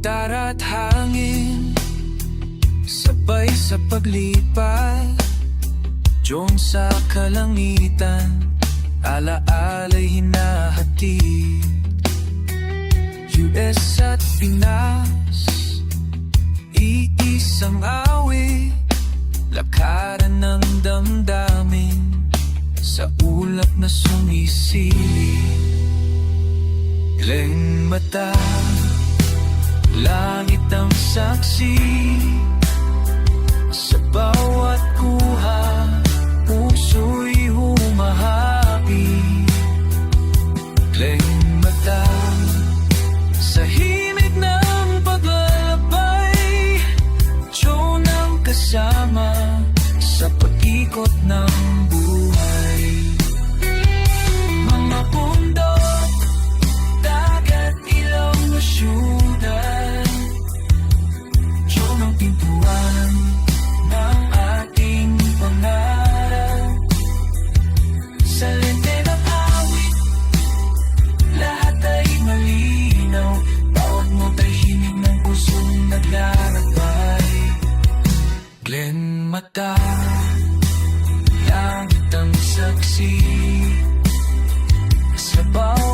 Gitara at hangin, sabay sa paglipat. Diyon sa kalangitan, alaala'y hinahati. US at Pinas, iisang awit, lakaran ng damdamin sa ulap na sumisili. Ilang mata, langit ang saksi, sa bawat kuha, puso'y humahapi. Ilang mata, sa himig ng paglalakbay, tiyon ang kasama sa pag-ikot ng buhay. Mga bundok, dagat, ilaw na syudad, tiyon ang pintuan ng ating pangarap. Sa lente ng awit, lahat ay malinaw. Bawat nota'y himig ng pusong naglalakbay. Glen mata, langit ang saksi, sa bawat